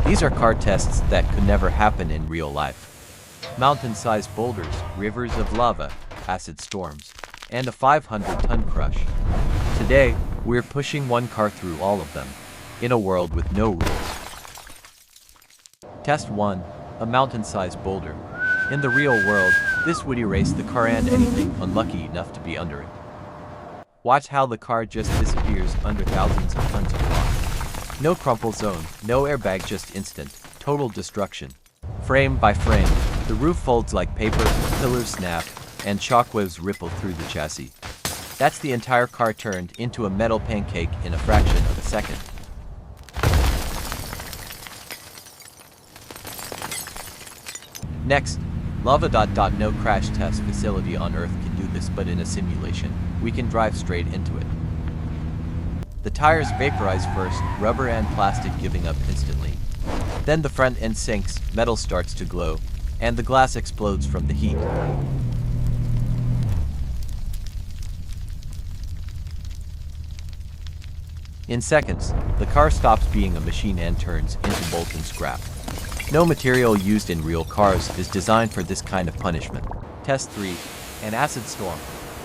These are car tests that could never happen in real life. Mountain-sized boulders, rivers of lava, acid storms, and a 500-ton crush. Today, we're pushing one car through all of them, in a world with no rules. Test 1. A mountain-sized boulder. In the real world, this would erase the car and anything unlucky enough to be under it. Watch how the car just disappears under thousands of tons of rock. No crumple zone, no airbag, just instant, total destruction. Frame by frame, the roof folds like paper, pillars snap, and shockwaves ripple through the chassis. That's the entire car turned into a metal pancake in a fraction of a second. Next, Lava. No crash test facility on Earth can do this, but in a simulation, we can drive straight into it. The tires vaporize first, rubber and plastic giving up instantly. Then the front end sinks, metal starts to glow, and the glass explodes from the heat. In seconds, the car stops being a machine and turns into molten scrap. No material used in real cars is designed for this kind of punishment. Test 3. An acid storm.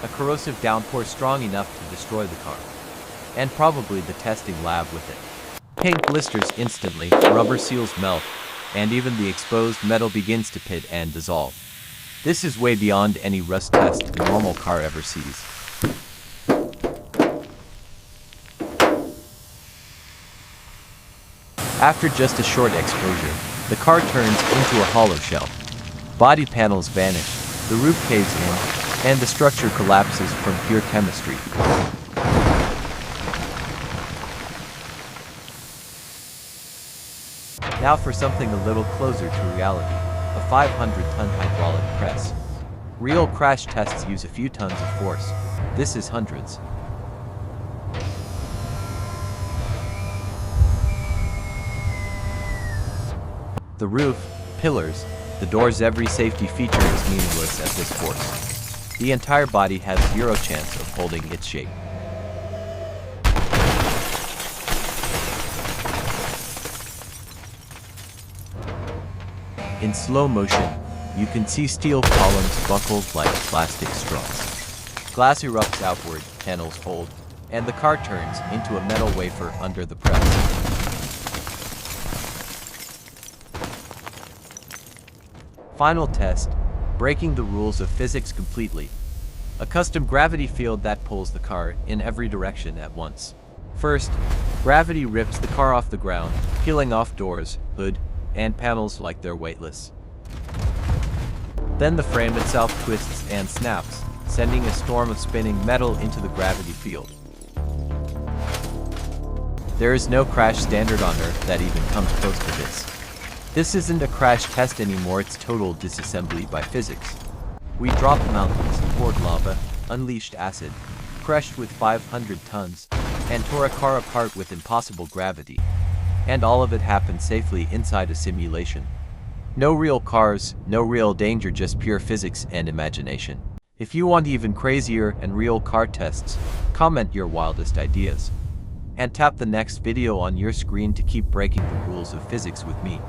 A corrosive downpour strong enough to destroy the car. And probably the testing lab with it. Paint blisters instantly, rubber seals melt, and even the exposed metal begins to pit and dissolve. This is way beyond any rust test a normal car ever sees. After just a short exposure, the car turns into a hollow shell. Body panels vanish, the roof caves in, and the structure collapses from pure chemistry. Now for something a little closer to reality, a 500-ton hydraulic press. Real crash tests use a few tons of force. This is hundreds. The roof, pillars, the doors, every safety feature is meaningless at this force. The entire body has zero chance of holding its shape. In slow motion, you can see steel columns buckled like plastic straws. Glass erupts outward, panels fold, and the car turns into a metal wafer under the press. Final test, breaking the rules of physics completely. A custom gravity field that pulls the car in every direction at once. First, gravity rips the car off the ground, peeling off doors, hood, and panels like they're weightless. Then the frame itself twists and snaps, sending a storm of spinning metal into the gravity field. There is no crash standard on Earth that even comes close to this. This isn't a crash test anymore, it's total disassembly by physics. We dropped mountains, poured lava, unleashed acid, crushed with 500 tons, and tore a car apart with impossible gravity. And all of it happened safely inside a simulation. No real cars, no real danger, just pure physics and imagination. If you want even crazier and real car tests, comment your wildest ideas. And tap the next video on your screen to keep breaking the rules of physics with me.